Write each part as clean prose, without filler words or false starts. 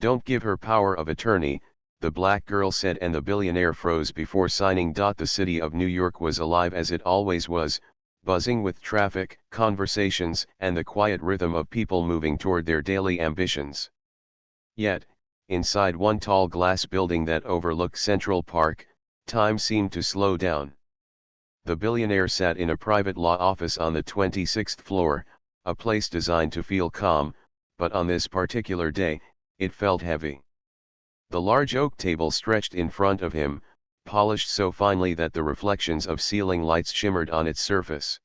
Don't give her power of attorney, the black girl said, and the billionaire froze before signing. The city of New York was alive as it always was, buzzing with traffic, conversations, and the quiet rhythm of people moving toward their daily ambitions. Yet, inside one tall glass building that overlooked Central Park, time seemed to slow down. The billionaire sat in a private law office on the 26th floor, a place designed to feel calm, but on this particular day, it felt heavy. The large oak table stretched in front of him, polished so finely that the reflections of ceiling lights shimmered on its surface.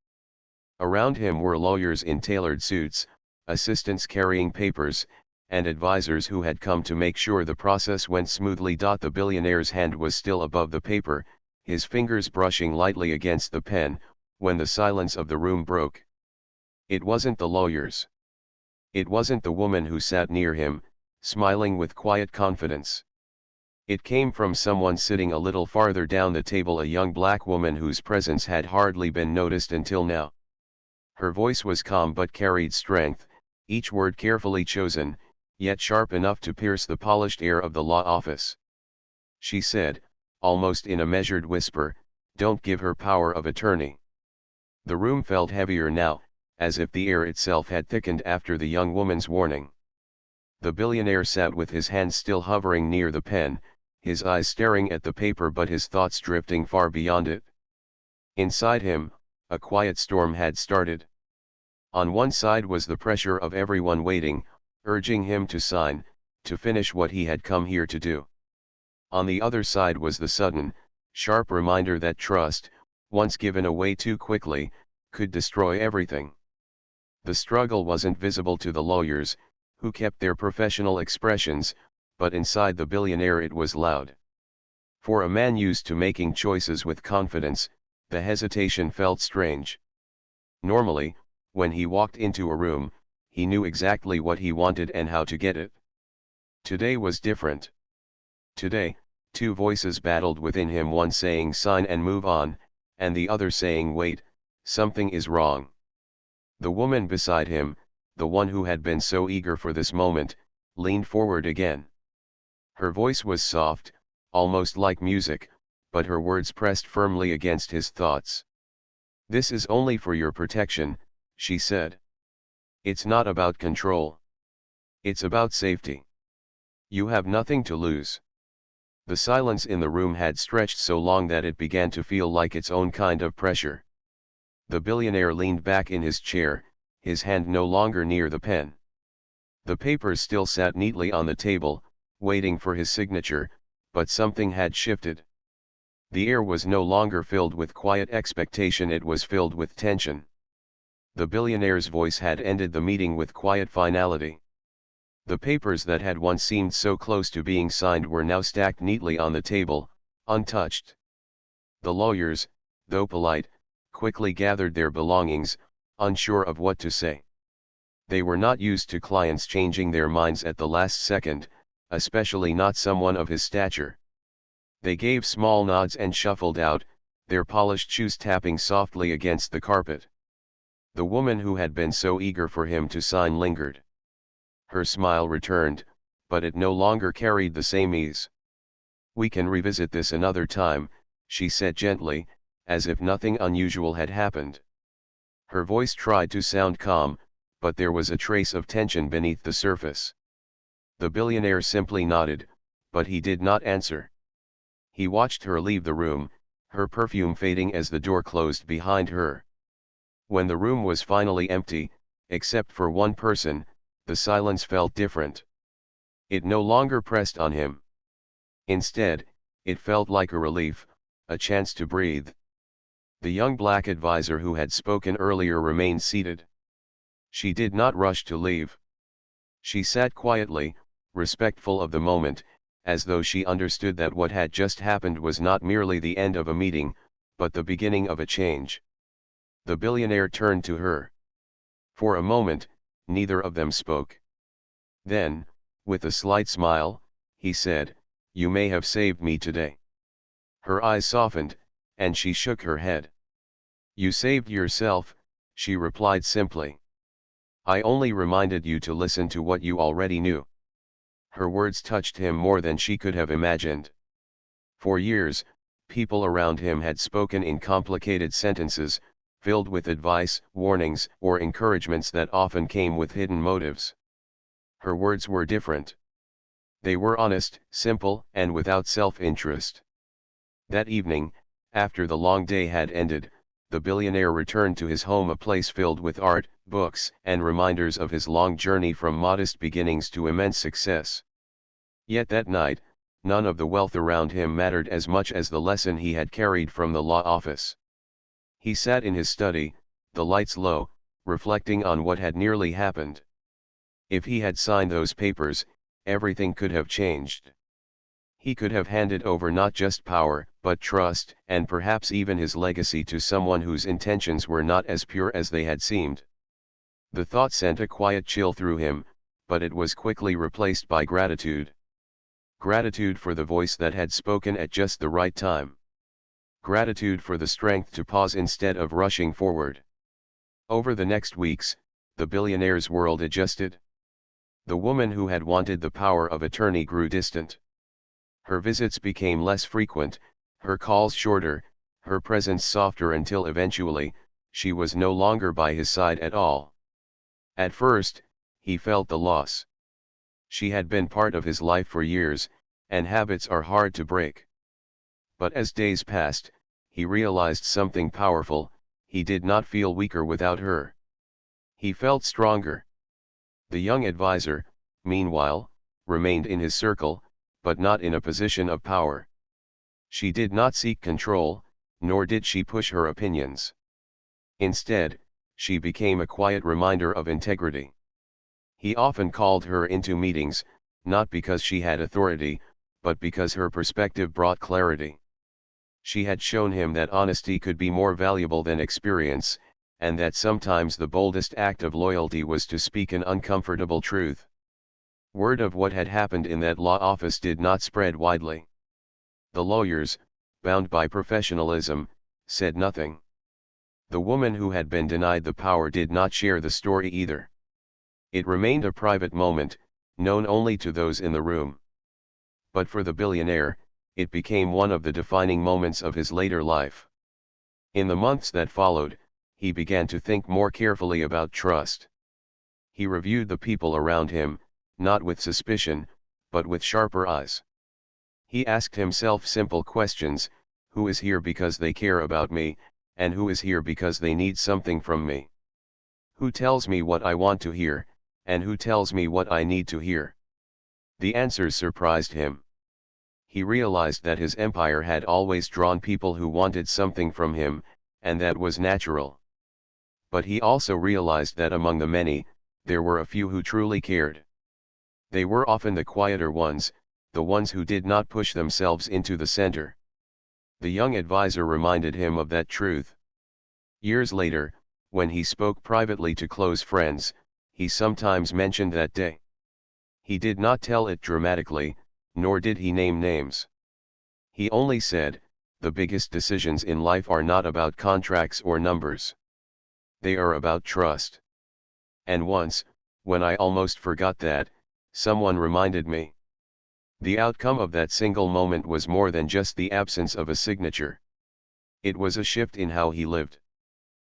Around him were lawyers in tailored suits, assistants carrying papers, and advisors who had come to make sure the process went smoothly. The billionaire's hand was still above the paper, his fingers brushing lightly against the pen, when the silence of the room broke. It wasn't the lawyers. It wasn't the woman who sat near him, smiling with quiet confidence. It came from someone sitting a little farther down the table, a young black woman whose presence had hardly been noticed until now. Her voice was calm but carried strength, each word carefully chosen, yet sharp enough to pierce the polished air of the law office. She said, almost in a measured whisper, "Don't give her power of attorney." The room felt heavier now, as if the air itself had thickened after the young woman's warning. The billionaire sat with his hand still hovering near the pen, his eyes staring at the paper but his thoughts drifting far beyond it. Inside him, a quiet storm had started. On one side was the pressure of everyone waiting, urging him to sign, to finish what he had come here to do. On the other side was the sudden, sharp reminder that trust, once given away too quickly, could destroy everything. The struggle wasn't visible to the lawyers, who kept their professional expressions, but inside the billionaire it was loud. For a man used to making choices with confidence, the hesitation felt strange. Normally, when he walked into a room, he knew exactly what he wanted and how to get it. Today was different. Today, two voices battled within him, one saying sign and move on, and the other saying wait, something is wrong. The woman beside him, the one who had been so eager for this moment, leaned forward again. Her voice was soft, almost like music, but her words pressed firmly against his thoughts. "This is only for your protection," she said. "It's not about control. It's about safety. You have nothing to lose." The silence in the room had stretched so long that it began to feel like its own kind of pressure. The billionaire leaned back in his chair, his hand no longer near the pen. The papers still sat neatly on the table, waiting for his signature, but something had shifted. The air was no longer filled with quiet expectation, it was filled with tension. The billionaire's voice had ended the meeting with quiet finality. The papers that had once seemed so close to being signed were now stacked neatly on the table, untouched. The lawyers, though polite, quickly gathered their belongings, unsure of what to say. They were not used to clients changing their minds at the last second, especially not someone of his stature. They gave small nods and shuffled out, their polished shoes tapping softly against the carpet. The woman who had been so eager for him to sign lingered. Her smile returned, but it no longer carried the same ease. "We can revisit this another time," she said gently, as if nothing unusual had happened. Her voice tried to sound calm, but there was a trace of tension beneath the surface. The billionaire simply nodded, but he did not answer. He watched her leave the room, her perfume fading as the door closed behind her. When the room was finally empty, except for one person, the silence felt different. It no longer pressed on him. Instead, it felt like a relief, a chance to breathe. The young black advisor who had spoken earlier remained seated. She did not rush to leave. She sat quietly, respectful of the moment, as though she understood that what had just happened was not merely the end of a meeting, but the beginning of a change. The billionaire turned to her. For a moment, neither of them spoke. Then, with a slight smile, he said, "You may have saved me today." Her eyes softened, and she shook her head. "You saved yourself," she replied simply. "I only reminded you to listen to what you already knew." Her words touched him more than she could have imagined. For years, people around him had spoken in complicated sentences, filled with advice, warnings, or encouragements that often came with hidden motives. Her words were different. They were honest, simple, and without self-interest. That evening, after the long day had ended, the billionaire returned to his home, a place filled with art, books, and reminders of his long journey from modest beginnings to immense success. Yet that night, none of the wealth around him mattered as much as the lesson he had carried from the law office. He sat in his study, the lights low, reflecting on what had nearly happened. If he had signed those papers, everything could have changed. He could have handed over not just power, but trust, and perhaps even his legacy to someone whose intentions were not as pure as they had seemed. The thought sent a quiet chill through him, but it was quickly replaced by gratitude. Gratitude for the voice that had spoken at just the right time. Gratitude for the strength to pause instead of rushing forward. Over the next weeks, the billionaire's world adjusted. The woman who had wanted the power of attorney grew distant. Her visits became less frequent, her calls shorter, her presence softer, until eventually, she was no longer by his side at all. At first, he felt the loss. She had been part of his life for years, and habits are hard to break. But as days passed, he realized something powerful: he did not feel weaker without her. He felt stronger. The young advisor, meanwhile, remained in his circle, but not in a position of power. She did not seek control, nor did she push her opinions. Instead, she became a quiet reminder of integrity. He often called her into meetings, not because she had authority, but because her perspective brought clarity. She had shown him that honesty could be more valuable than experience, and that sometimes the boldest act of loyalty was to speak an uncomfortable truth. Word of what had happened in that law office did not spread widely. The lawyers, bound by professionalism, said nothing. The woman who had been denied the power did not share the story either. It remained a private moment, known only to those in the room. But for the billionaire, it became one of the defining moments of his later life. In the months that followed, he began to think more carefully about trust. He reviewed the people around him, not with suspicion, but with sharper eyes. He asked himself simple questions: who is here because they care about me, and who is here because they need something from me? Who tells me what I want to hear, and who tells me what I need to hear? The answers surprised him. He realized that his empire had always drawn people who wanted something from him, and that was natural. But he also realized that among the many, there were a few who truly cared. They were often the quieter ones, the ones who did not push themselves into the center. The young advisor reminded him of that truth. Years later, when he spoke privately to close friends, he sometimes mentioned that day. He did not tell it dramatically, nor did he name names. He only said, "The biggest decisions in life are not about contracts or numbers. They are about trust." And once, when I almost forgot that, someone reminded me. The outcome of that single moment was more than just the absence of a signature. It was a shift in how he lived.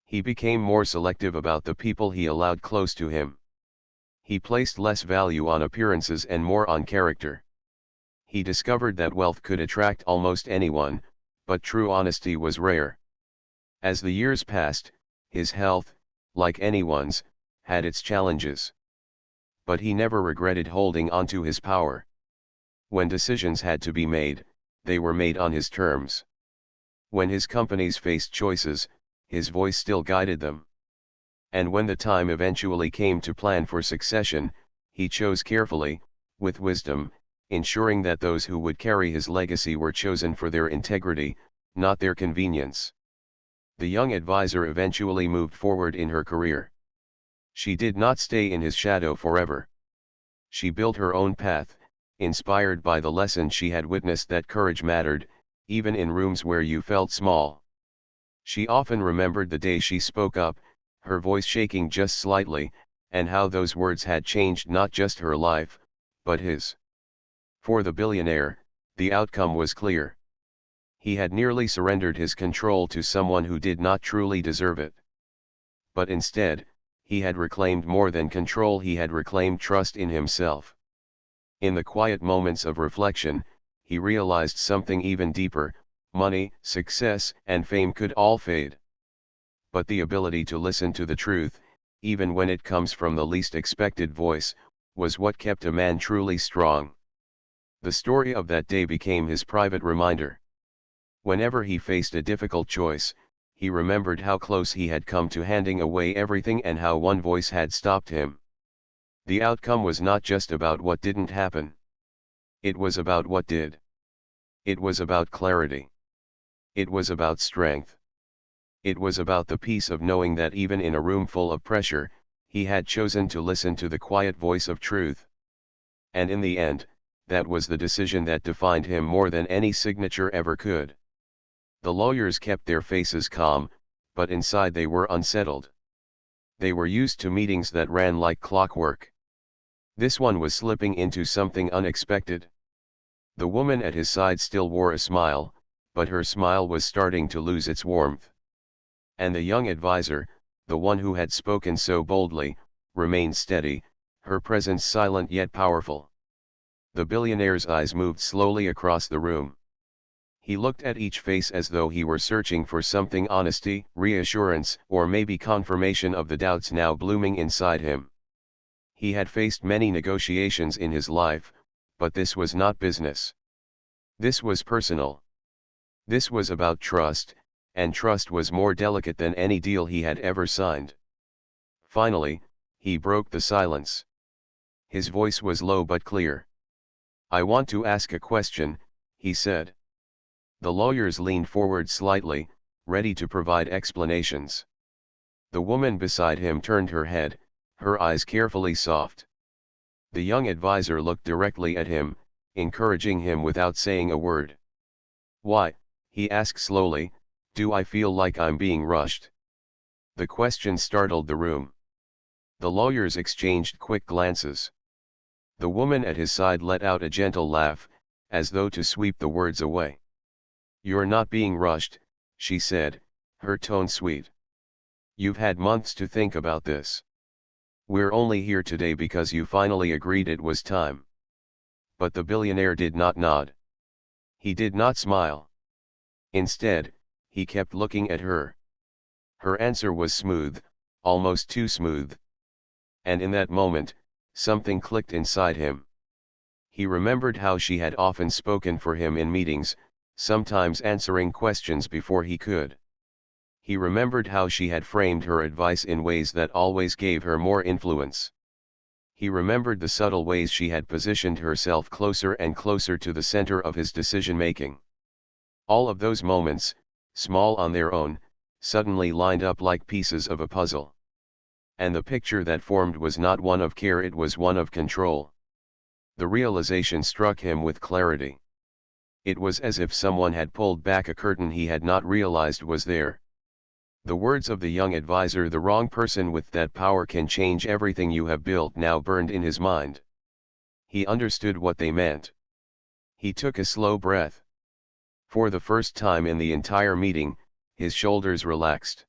He became more selective about the people he allowed close to him. He placed less value on appearances and more on character. He discovered that wealth could attract almost anyone, but true honesty was rare. As the years passed, his health, like anyone's, had its challenges. But he never regretted holding on to his power. When decisions had to be made, they were made on his terms. When his companies faced choices, his voice still guided them. And when the time eventually came to plan for succession, he chose carefully, with wisdom, ensuring that those who would carry his legacy were chosen for their integrity, not their convenience. The young advisor eventually moved forward in her career. She did not stay in his shadow forever. She built her own path, inspired by the lesson she had witnessed that courage mattered, even in rooms where you felt small. She often remembered the day she spoke up, her voice shaking just slightly, and how those words had changed not just her life, but his. For the billionaire, the outcome was clear. He had nearly surrendered his control to someone who did not truly deserve it. But instead, he had reclaimed more than control, he had reclaimed trust in himself. In the quiet moments of reflection, he realized something even deeper: money, success, and fame could all fade. But the ability to listen to the truth, even when it comes from the least expected voice, was what kept a man truly strong. The story of that day became his private reminder. Whenever he faced a difficult choice, he remembered how close he had come to handing away everything and how one voice had stopped him. The outcome was not just about what didn't happen. It was about what did. It was about clarity. It was about strength. It was about the peace of knowing that even in a room full of pressure, he had chosen to listen to the quiet voice of truth. And in the end, that was the decision that defined him more than any signature ever could. The lawyers kept their faces calm, but inside they were unsettled. They were used to meetings that ran like clockwork. This one was slipping into something unexpected. The woman at his side still wore a smile, but her smile was starting to lose its warmth. And the young advisor, the one who had spoken so boldly, remained steady, her presence silent yet powerful. The billionaire's eyes moved slowly across the room. He looked at each face as though he were searching for something: honesty, reassurance, or maybe confirmation of the doubts now blooming inside him. He had faced many negotiations in his life, but this was not business. This was personal. This was about trust, and trust was more delicate than any deal he had ever signed. Finally, he broke the silence. His voice was low but clear. "I want to ask a question," he said. The lawyers leaned forward slightly, ready to provide explanations. The woman beside him turned her head, her eyes carefully soft. The young advisor looked directly at him, encouraging him without saying a word. "Why," he asked slowly, "do I feel like I'm being rushed?" The question startled the room. The lawyers exchanged quick glances. The woman at his side let out a gentle laugh, as though to sweep the words away. "You're not being rushed," she said, her tone sweet. "You've had months to think about this. We're only here today because you finally agreed it was time." But the billionaire did not nod. He did not smile. Instead, he kept looking at her. Her answer was smooth, almost too smooth. And in that moment, something clicked inside him. He remembered how she had often spoken for him in meetings, sometimes answering questions before he could. He remembered how she had framed her advice in ways that always gave her more influence. He remembered the subtle ways she had positioned herself closer and closer to the center of his decision-making. All of those moments, small on their own, suddenly lined up like pieces of a puzzle. And the picture that formed was not one of care, it was one of control. The realization struck him with clarity. It was as if someone had pulled back a curtain he had not realized was there. The words of the young advisor, "The wrong person with that power can change everything you have built," now burned in his mind. He understood what they meant. He took a slow breath. For the first time in the entire meeting, his shoulders relaxed.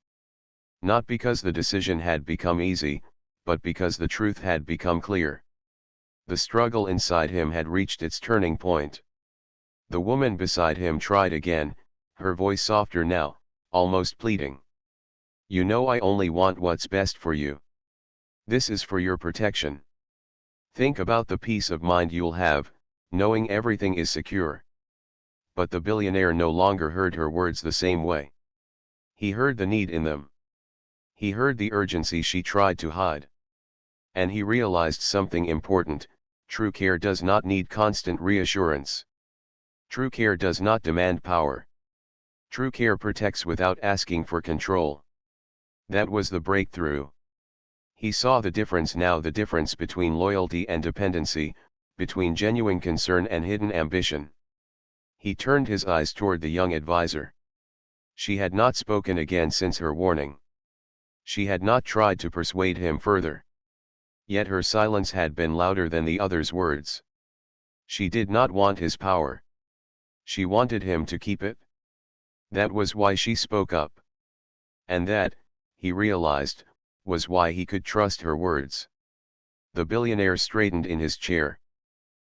Not because the decision had become easy, but because the truth had become clear. The struggle inside him had reached its turning point. The woman beside him tried again, her voice softer now, almost pleading. "You know I only want what's best for you. This is for your protection. Think about the peace of mind you'll have, knowing everything is secure." But the billionaire no longer heard her words the same way. He heard the need in them. He heard the urgency she tried to hide. And he realized something important: true care does not need constant reassurance. True care does not demand power. True care protects without asking for control. That was the breakthrough. He saw the difference now, the difference between loyalty and dependency, between genuine concern and hidden ambition. He turned his eyes toward the young advisor. She had not spoken again since her warning. She had not tried to persuade him further. Yet her silence had been louder than the other's words. She did not want his power. She wanted him to keep it. That was why she spoke up. And that, he realized, was why he could trust her words. The billionaire straightened in his chair.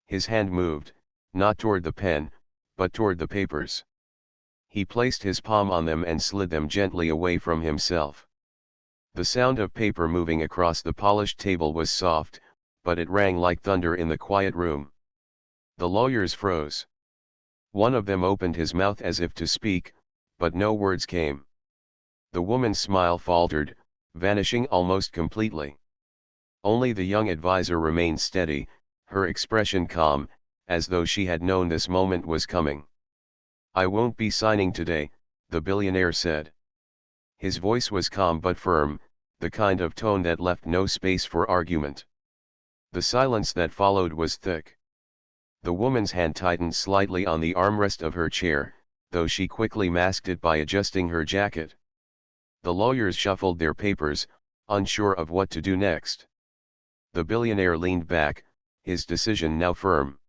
His hand moved, not toward the pen, but toward the papers. He placed his palm on them and slid them gently away from himself. The sound of paper moving across the polished table was soft, but it rang like thunder in the quiet room. The lawyers froze. One of them opened his mouth as if to speak, but no words came. The woman's smile faltered, vanishing almost completely. Only the young advisor remained steady, her expression calm, as though she had known this moment was coming. "I won't be signing today," the billionaire said. His voice was calm but firm, the kind of tone that left no space for argument. The silence that followed was thick. The woman's hand tightened slightly on the armrest of her chair, though she quickly masked it by adjusting her jacket. The lawyers shuffled their papers, unsure of what to do next. The billionaire leaned back, his decision now firm.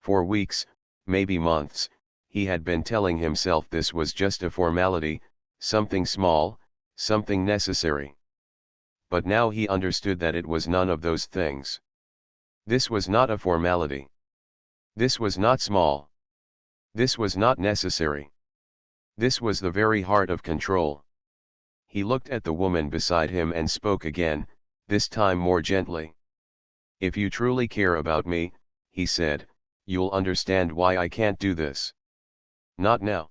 For weeks, maybe months, he had been telling himself this was just a formality, something small, something necessary. But now he understood that it was none of those things. This was not a formality. This was not small. This was not necessary. This was the very heart of control. He looked at the woman beside him and spoke again, this time more gently. "If you truly care about me," he said, "you'll understand why I can't do this." "Not now."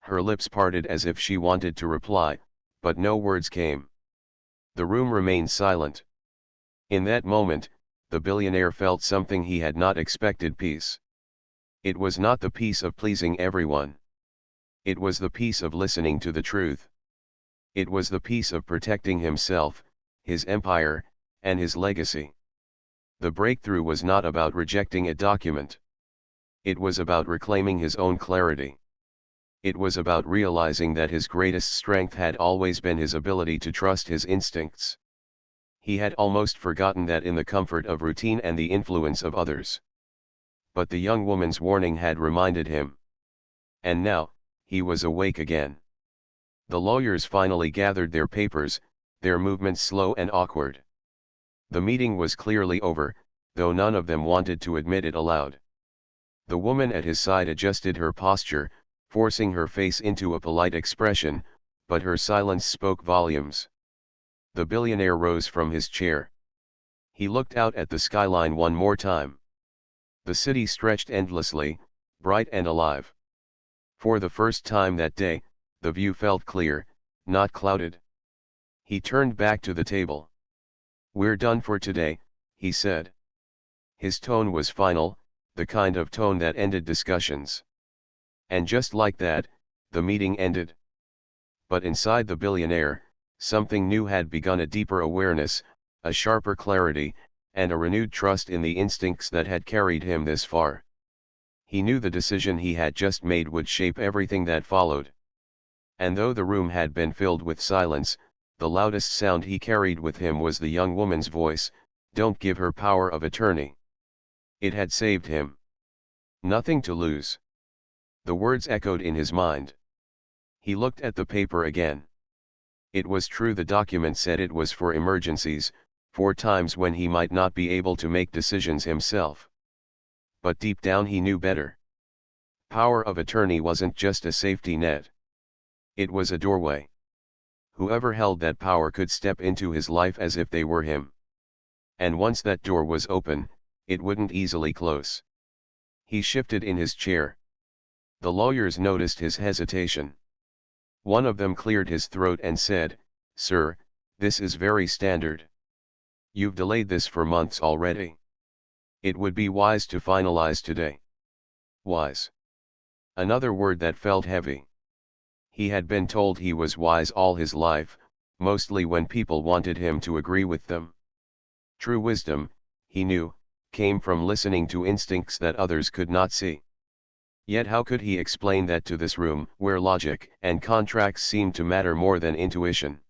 Her lips parted as if she wanted to reply, but no words came. The room remained silent. In that moment, the billionaire felt something he had not expected: peace. It was not the peace of pleasing everyone. It was the peace of listening to the truth. It was the peace of protecting himself, his empire, and his legacy. The breakthrough was not about rejecting a document. It was about reclaiming his own clarity. It was about realizing that his greatest strength had always been his ability to trust his instincts. He had almost forgotten that in the comfort of routine and the influence of others. But the young woman's warning had reminded him. And now, he was awake again. The lawyers finally gathered their papers, their movements slow and awkward. The meeting was clearly over, though none of them wanted to admit it aloud. The woman at his side adjusted her posture, forcing her face into a polite expression, but her silence spoke volumes. The billionaire rose from his chair. He looked out at the skyline one more time. The city stretched endlessly, bright and alive. For the first time that day, the view felt clear, not clouded. He turned back to the table. "We're done for today," he said. His tone was final, the kind of tone that ended discussions. And just like that, the meeting ended. But inside the billionaire, something new had begun: a deeper awareness, a sharper clarity, and a renewed trust in the instincts that had carried him this far. He knew the decision he had just made would shape everything that followed. And though the room had been filled with silence, the loudest sound he carried with him was the young woman's voice: "Don't give her power of attorney." It had saved him. Nothing to lose. The words echoed in his mind. He looked at the paper again. It was true, the document said it was for emergencies, for times when he might not be able to make decisions himself. But deep down he knew better. Power of attorney wasn't just a safety net. It was a doorway. Whoever held that power could step into his life as if they were him. And once that door was open, it wouldn't easily close. He shifted in his chair. The lawyers noticed his hesitation. One of them cleared his throat and said, "Sir, this is very standard. You've delayed this for months already. It would be wise to finalize today." Wise. Another word that felt heavy. He had been told he was wise all his life, mostly when people wanted him to agree with them. True wisdom, he knew, came from listening to instincts that others could not see. Yet how could he explain that to this room, where logic and contracts seemed to matter more than intuition?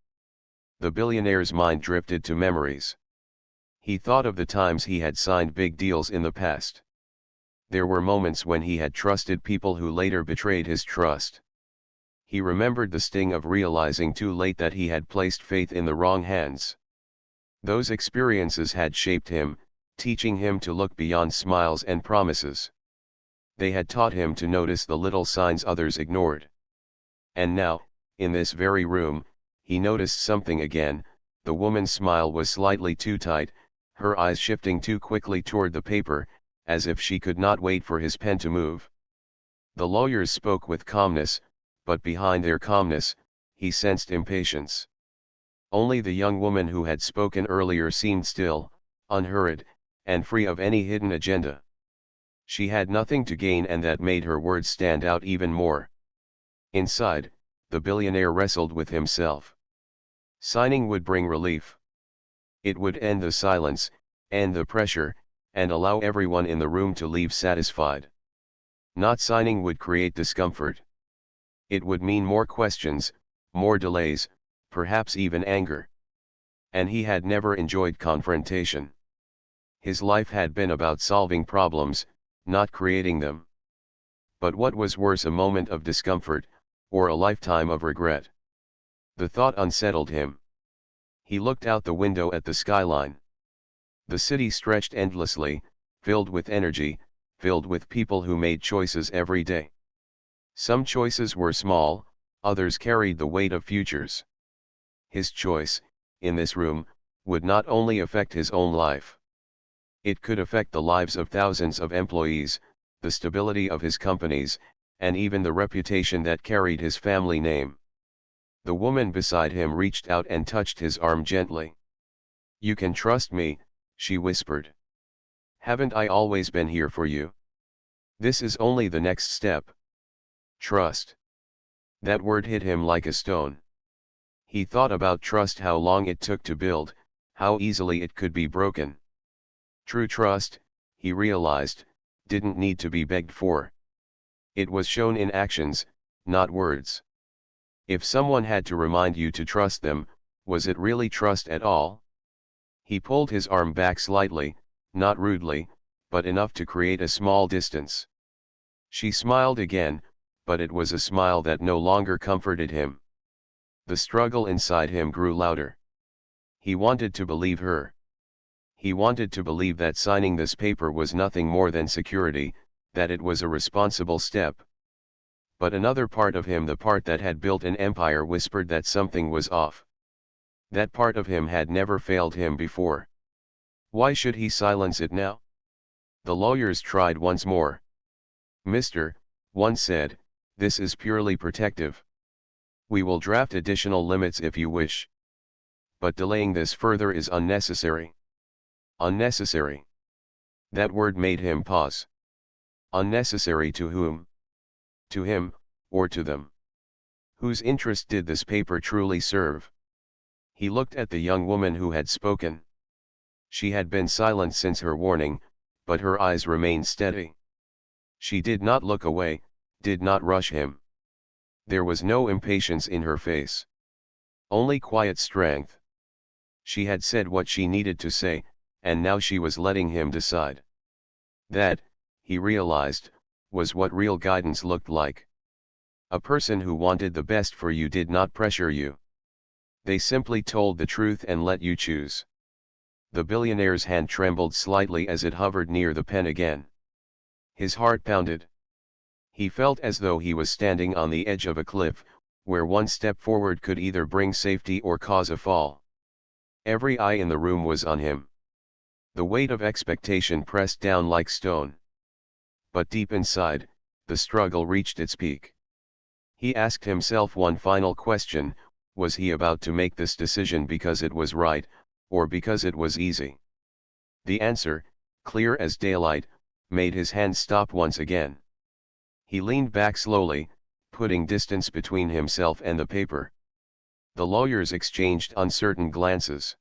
The billionaire's mind drifted to memories. He thought of the times he had signed big deals in the past. there were moments when he had trusted people who later betrayed his trust. He remembered the sting of realizing too late that he had placed faith in the wrong hands. Those experiences had shaped him, teaching him to look beyond smiles and promises. They had taught him to notice the little signs others ignored. And now, in this very room, he noticed something again. The woman's smile was slightly too tight, her eyes shifting too quickly toward the paper, as if she could not wait for his pen to move. The lawyers spoke with calmness, but behind their calmness, he sensed impatience. Only the young woman who had spoken earlier seemed still, unhurried, and free of any hidden agenda. She had nothing to gain, and that made her words stand out even more. Inside, the billionaire wrestled with himself. Signing would bring relief. It would end the silence, end the pressure, and allow everyone in the room to leave satisfied. Not signing would create discomfort. It would mean more questions, more delays, perhaps even anger. And he had never enjoyed confrontation. His life had been about solving problems, not creating them. But what was worse, a moment of discomfort, or a lifetime of regret? The thought unsettled him. He looked out the window at the skyline. The city stretched endlessly, filled with energy, filled with people who made choices every day. Some choices were small, others carried the weight of futures. His choice, in this room, would not only affect his own life. It could affect the lives of thousands of employees, the stability of his companies, and even the reputation that carried his family name. The woman beside him reached out and touched his arm gently. "You can trust me," she whispered. "Haven't I always been here for you? This is only the next step." Trust. That word hit him like a stone. He thought about trust, how long it took to build, how easily it could be broken. True trust, he realized, didn't need to be begged for. It was shown in actions, not words. If someone had to remind you to trust them, was it really trust at all? He pulled his arm back slightly, not rudely, but enough to create a small distance. She smiled again, but it was a smile that no longer comforted him. The struggle inside him grew louder. He wanted to believe her. He wanted to believe that signing this paper was nothing more than security, that it was a responsible step. But another part of him, the part that had built an empire, whispered that something was off. That part of him had never failed him before. Why should he silence it now? The lawyers tried once more. "Mister," one said, "this is purely protective. We will draft additional limits if you wish. But delaying this further is unnecessary." Unnecessary. That word made him pause. Unnecessary to whom? To him, or to them? Whose interest did this paper truly serve? He looked at the young woman who had spoken. She had been silent since her warning, but her eyes remained steady. She did not look away, did not rush him. There was no impatience in her face. Only quiet strength. She had said what she needed to say, and now she was letting him decide. That, he realized, was what real guidance looked like. A person who wanted the best for you did not pressure you. They simply told the truth and let you choose. The billionaire's hand trembled slightly as it hovered near the pen again. His heart pounded. He felt as though he was standing on the edge of a cliff, where one step forward could either bring safety or cause a fall. Every eye in the room was on him. The weight of expectation pressed down like stone. But deep inside, the struggle reached its peak. He asked himself one final question: was he about to make this decision because it was right, or because it was easy? The answer, clear as daylight, made his hand stop once again. He leaned back slowly, putting distance between himself and the paper. The lawyers exchanged uncertain glances.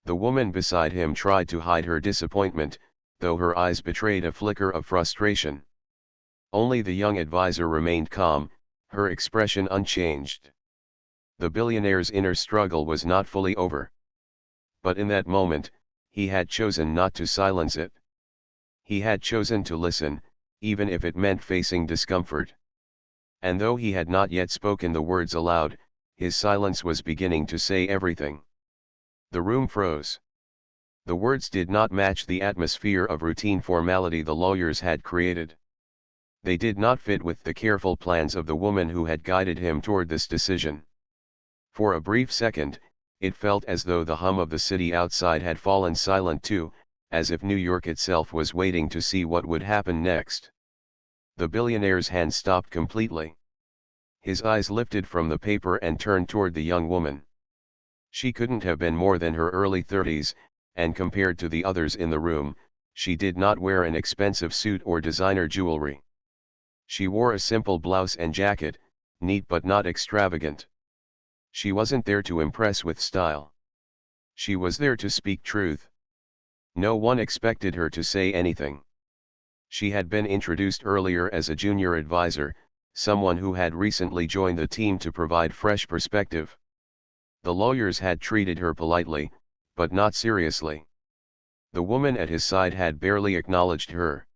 The woman beside him tried to hide her disappointment, though her eyes betrayed a flicker of frustration. Only the young advisor remained calm, her expression unchanged. The billionaire's inner struggle was not fully over. But in that moment, he had chosen not to silence it. He had chosen to listen, even if it meant facing discomfort. And though he had not yet spoken the words aloud, his silence was beginning to say everything. The room froze. The words did not match the atmosphere of routine formality the lawyers had created. They did not fit with the careful plans of the woman who had guided him toward this decision. For a brief second, it felt as though the hum of the city outside had fallen silent too, as if New York itself was waiting to see what would happen next. The billionaire's hand stopped completely. His eyes lifted from the paper and turned toward the young woman. She couldn't have been more than her early 30s, and compared to the others in the room, she did not wear an expensive suit or designer jewelry. She wore a simple blouse and jacket, neat but not extravagant. She wasn't there to impress with style. She was there to speak truth. No one expected her to say anything. She had been introduced earlier as a junior advisor, someone who had recently joined the team to provide fresh perspective. The lawyers had treated her politely, but not seriously. The woman at his side had barely acknowledged her.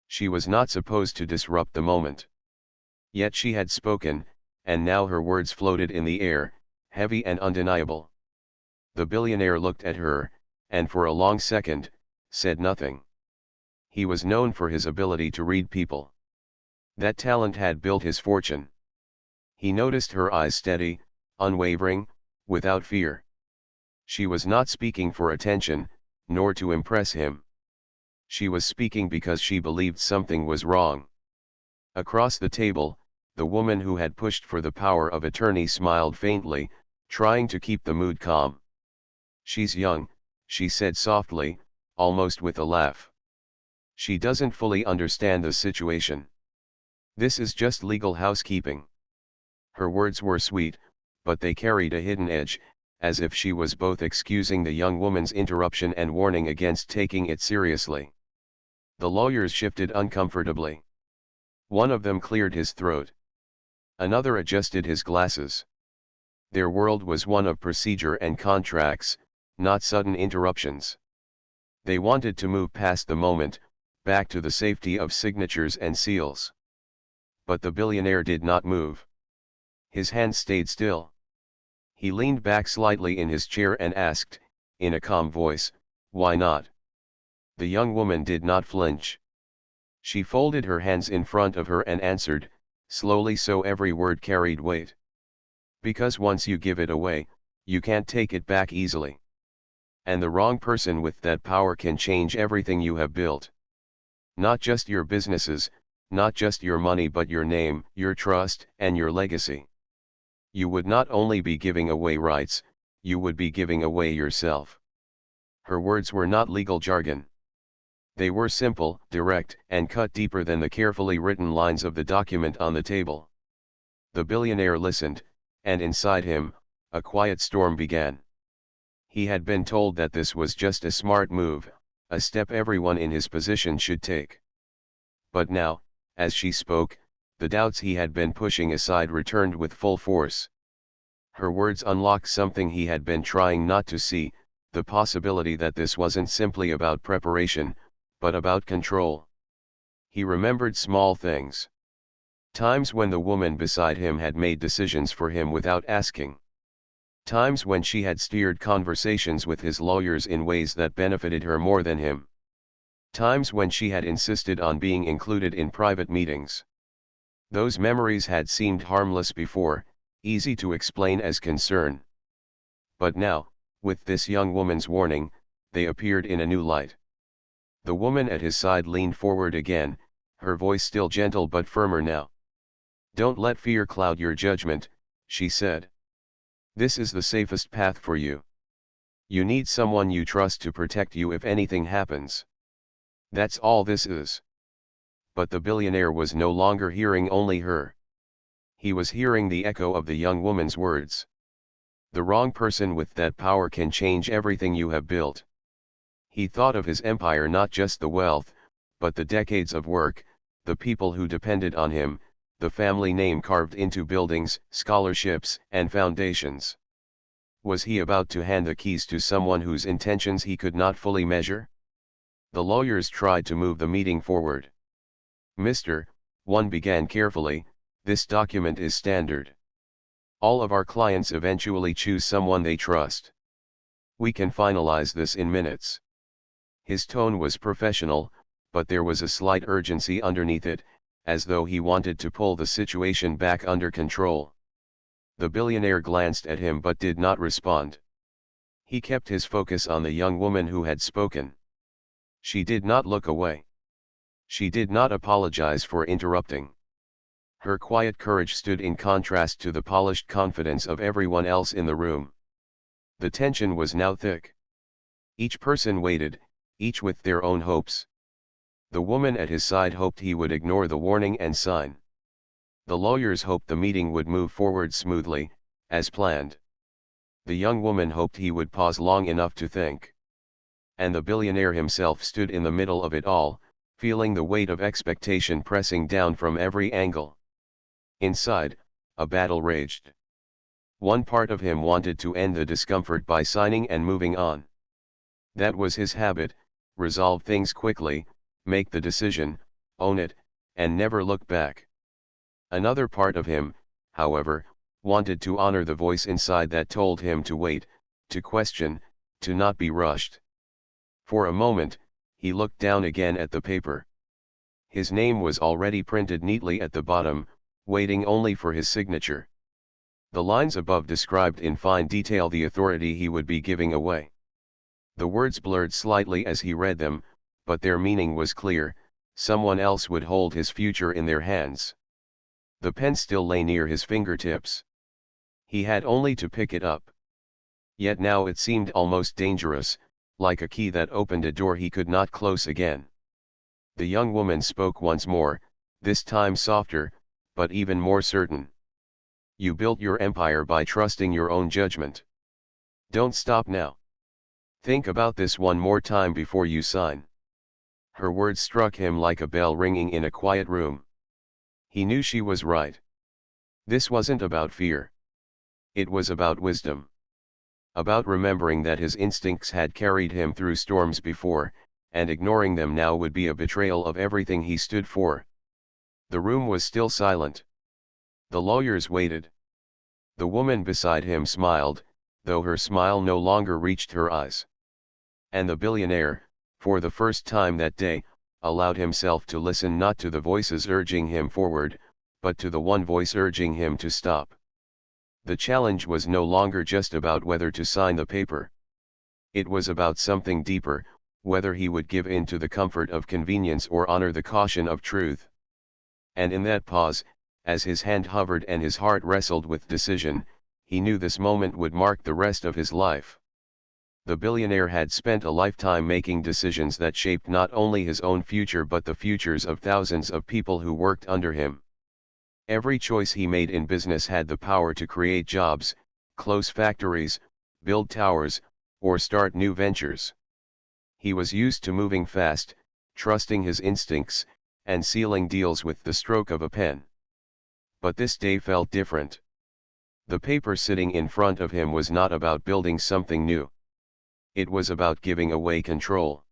She was not supposed to disrupt the moment. Yet she had spoken, and now her words floated in the air, heavy and undeniable. The billionaire looked at her, and for a long second, said nothing. He was known for his ability to read people. That talent had built his fortune. He noticed her eyes steady, unwavering, without fear. She was not speaking for attention, nor to impress him. She was speaking because she believed something was wrong. Across the table, the woman who had pushed for the power of attorney smiled faintly, trying to keep the mood calm. "She's young," she said softly, almost with a laugh. "She doesn't fully understand the situation. This is just legal housekeeping." Her words were sweet, but they carried a hidden edge, as if she was both excusing the young woman's interruption and warning against taking it seriously. The lawyers shifted uncomfortably. One of them cleared his throat. Another adjusted his glasses. Their world was one of procedure and contracts, not sudden interruptions. They wanted to move past the moment, back to the safety of signatures and seals. But the billionaire did not move. His hand stayed still. He leaned back slightly in his chair and asked, in a calm voice, "Why not?" The young woman did not flinch. She folded her hands in front of her and answered, slowly so every word carried weight. "Because once you give it away, you can't take it back easily. And the wrong person with that power can change everything you have built. Not just your businesses, not just your money, but your name, your trust, and your legacy. You would not only be giving away rights, you would be giving away yourself." Her words were not legal jargon. They were simple, direct, and cut deeper than the carefully written lines of the document on the table. The billionaire listened, and inside him, a quiet storm began. He had been told that this was just a smart move, a step everyone in his position should take. But now, as she spoke, the doubts he had been pushing aside returned with full force. Her words unlocked something he had been trying not to see, the possibility that this wasn't simply about preparation, but about control. He remembered small things. Times when the woman beside him had made decisions for him without asking. Times when she had steered conversations with his lawyers in ways that benefited her more than him. Times when she had insisted on being included in private meetings. Those memories had seemed harmless before, easy to explain as concern. But now, with this young woman's warning, they appeared in a new light. The woman at his side leaned forward again, her voice still gentle but firmer now. "Don't let fear cloud your judgment," she said. "This is the safest path for you. You need someone you trust to protect you if anything happens. That's all this is." But the billionaire was no longer hearing only her. He was hearing the echo of the young woman's words. The wrong person with that power can change everything you have built. He thought of his empire, not just the wealth, but the decades of work, the people who depended on him, the family name carved into buildings, scholarships, and foundations. Was he about to hand the keys to someone whose intentions he could not fully measure? The lawyers tried to move the meeting forward. "Mr. One began carefully, this document is standard. All of our clients eventually choose someone they trust. We can finalize this in minutes." His tone was professional, but there was a slight urgency underneath it, as though he wanted to pull the situation back under control. The billionaire glanced at him but did not respond. He kept his focus on the young woman who had spoken. She did not look away. She did not apologize for interrupting. Her quiet courage stood in contrast to the polished confidence of everyone else in the room. The tension was now thick. Each person waited, each with their own hopes. The woman at his side hoped he would ignore the warning and sign. The lawyers hoped the meeting would move forward smoothly, as planned. The young woman hoped he would pause long enough to think. And the billionaire himself stood in the middle of it all, feeling the weight of expectation pressing down from every angle. Inside, a battle raged. One part of him wanted to end the discomfort by signing and moving on. That was his habit: resolve things quickly, make the decision, own it, and never look back. Another part of him, however, wanted to honor the voice inside that told him to wait, to question, to not be rushed. For a moment, he looked down again at the paper. His name was already printed neatly at the bottom, waiting only for his signature. The lines above described in fine detail the authority he would be giving away. The words blurred slightly as he read them, but their meaning was clear: someone else would hold his future in their hands. The pen still lay near his fingertips. He had only to pick it up. Yet now it seemed almost dangerous, like a key that opened a door he could not close again. The young woman spoke once more, this time softer, but even more certain. "You built your empire by trusting your own judgment. Don't stop now. Think about this one more time before you sign." Her words struck him like a bell ringing in a quiet room. He knew she was right. This wasn't about fear. It was about wisdom. About remembering that his instincts had carried him through storms before, and ignoring them now would be a betrayal of everything he stood for. The room was still silent. The lawyers waited. The woman beside him smiled, though her smile no longer reached her eyes. And the billionaire, for the first time that day, allowed himself to listen not to the voices urging him forward, but to the one voice urging him to stop. The challenge was no longer just about whether to sign the paper. It was about something deeper: whether he would give in to the comfort of convenience or honor the caution of truth. And in that pause, as his hand hovered and his heart wrestled with decision, he knew this moment would mark the rest of his life. The billionaire had spent a lifetime making decisions that shaped not only his own future but the futures of thousands of people who worked under him. Every choice he made in business had the power to create jobs, close factories, build towers, or start new ventures. He was used to moving fast, trusting his instincts, and sealing deals with the stroke of a pen. But this day felt different. The paper sitting in front of him was not about building something new. It was about giving away control.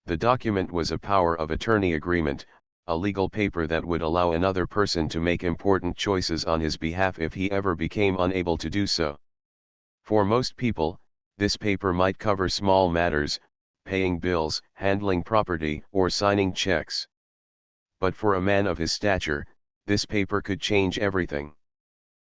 The document was a power of attorney agreement, a legal paper that would allow another person to make important choices on his behalf if he ever became unable to do so. For most people, this paper might cover small matters: paying bills, handling property, or signing checks. But for a man of his stature, this paper could change everything.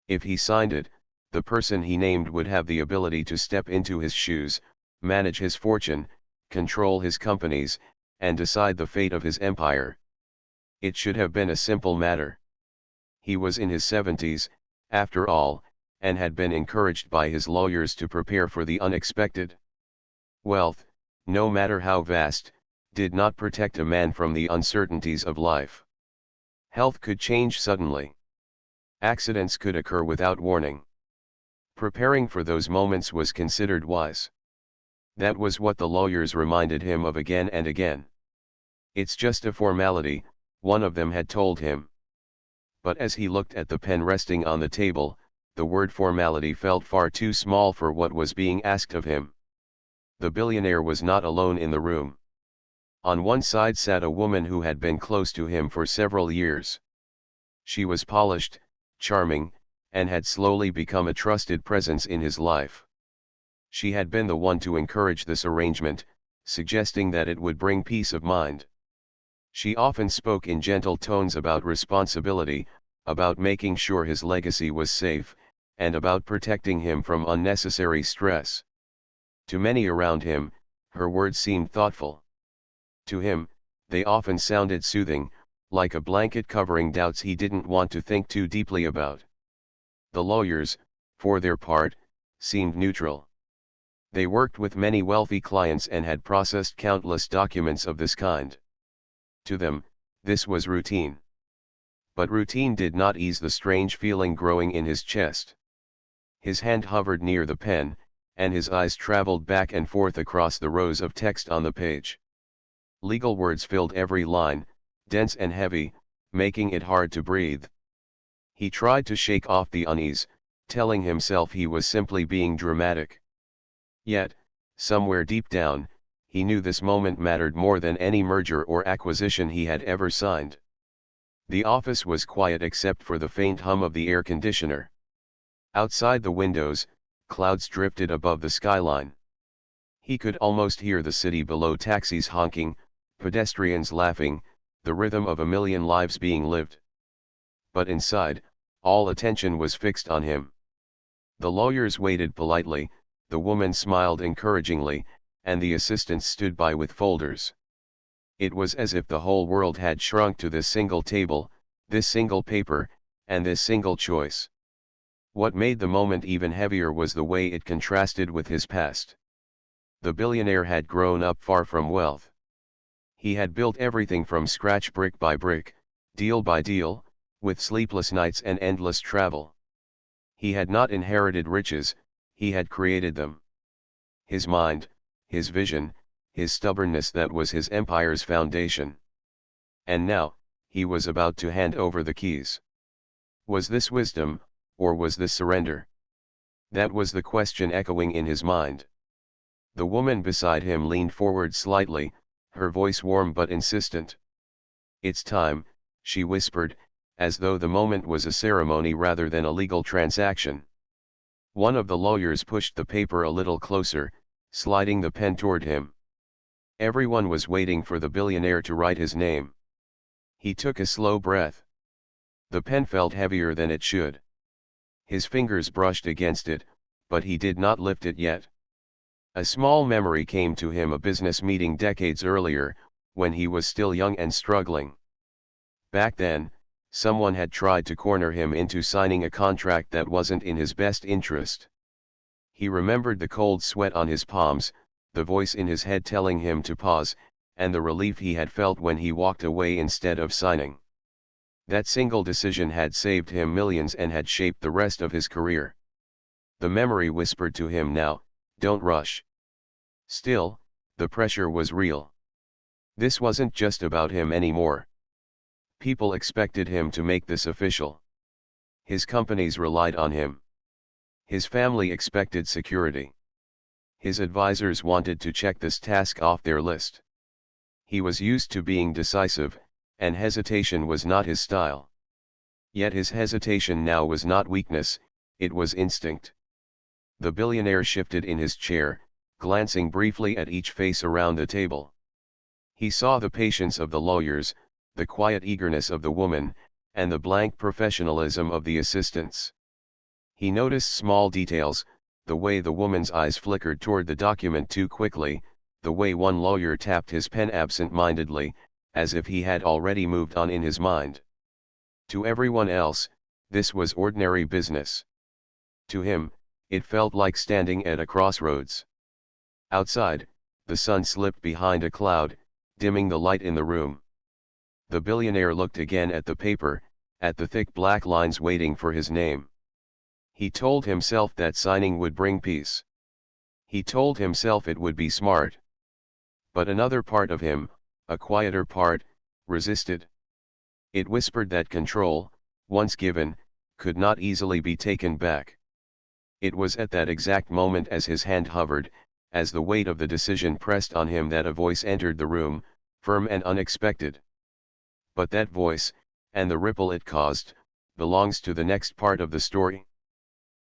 If he signed it, the person he named would have the ability to step into his shoes, manage his fortune, control his companies, and decide the fate of his empire. It should have been a simple matter. He was in his 70s, after all, and had been encouraged by his lawyers to prepare for the unexpected. Wealth, no matter how vast, did not protect a man from the uncertainties of life. Health could change suddenly. Accidents could occur without warning. Preparing for those moments was considered wise. That was what the lawyers reminded him of again and again. "It's just a formality," one of them had told him. But as he looked at the pen resting on the table, the word formality felt far too small for what was being asked of him. The billionaire was not alone in the room. On one side sat a woman who had been close to him for several years. She was polished, charming, and had slowly become a trusted presence in his life. She had been the one to encourage this arrangement, suggesting that it would bring peace of mind. She often spoke in gentle tones about responsibility, about making sure his legacy was safe, and about protecting him from unnecessary stress. To many around him, her words seemed thoughtful. To him, they often sounded soothing, like a blanket covering doubts he didn't want to think too deeply about. The lawyers, for their part, seemed neutral. They worked with many wealthy clients and had processed countless documents of this kind. To them, this was routine. But routine did not ease the strange feeling growing in his chest. His hand hovered near the pen, and his eyes traveled back and forth across the rows of text on the page. Legal words filled every line, dense and heavy, making it hard to breathe. He tried to shake off the unease, telling himself he was simply being dramatic. Yet, somewhere deep down, he knew this moment mattered more than any merger or acquisition he had ever signed. The office was quiet except for the faint hum of the air conditioner. Outside the windows, clouds drifted above the skyline. He could almost hear the city below, taxis honking, pedestrians laughing, the rhythm of a million lives being lived. But inside, all attention was fixed on him. The lawyers waited politely, the woman smiled encouragingly, and the assistants stood by with folders. It was as if the whole world had shrunk to this single table, this single paper, and this single choice. What made the moment even heavier was the way it contrasted with his past. The billionaire had grown up far from wealth. He had built everything from scratch, brick by brick, deal by deal, with sleepless nights and endless travel. He had not inherited riches, he had created them. His mind, his vision, his stubbornness, that was his empire's foundation. And now, he was about to hand over the keys. Was this wisdom, or was this surrender? That was the question echoing in his mind. The woman beside him leaned forward slightly, her voice warm but insistent. "It's time," she whispered, as though the moment was a ceremony rather than a legal transaction. One of the lawyers pushed the paper a little closer, sliding the pen toward him. Everyone was waiting for the billionaire to write his name. He took a slow breath. The pen felt heavier than it should. His fingers brushed against it, but he did not lift it yet. A small memory came to him, a business meeting decades earlier, when he was still young and struggling. Back then, someone had tried to corner him into signing a contract that wasn't in his best interest. He remembered the cold sweat on his palms, the voice in his head telling him to pause, and the relief he had felt when he walked away instead of signing. That single decision had saved him millions and had shaped the rest of his career. The memory whispered to him now, "Don't rush." Still, the pressure was real. This wasn't just about him anymore. People expected him to make this official. His companies relied on him. His family expected security. His advisors wanted to check this task off their list. He was used to being decisive, and hesitation was not his style. Yet his hesitation now was not weakness, it was instinct. The billionaire shifted in his chair, glancing briefly at each face around the table. He saw the patience of the lawyers, the quiet eagerness of the woman, and the blank professionalism of the assistants. He noticed small details, the way the woman's eyes flickered toward the document too quickly, the way one lawyer tapped his pen absent-mindedly, as if he had already moved on in his mind. To everyone else, this was ordinary business. To him, it felt like standing at a crossroads. Outside, the sun slipped behind a cloud, dimming the light in the room. The billionaire looked again at the paper, at the thick black lines waiting for his name. He told himself that signing would bring peace. He told himself it would be smart. But another part of him, a quieter part, resisted. It whispered that control, once given, could not easily be taken back. It was at that exact moment, as his hand hovered, as the weight of the decision pressed on him, that a voice entered the room, firm and unexpected. But that voice, and the ripple it caused, belongs to the next part of the story.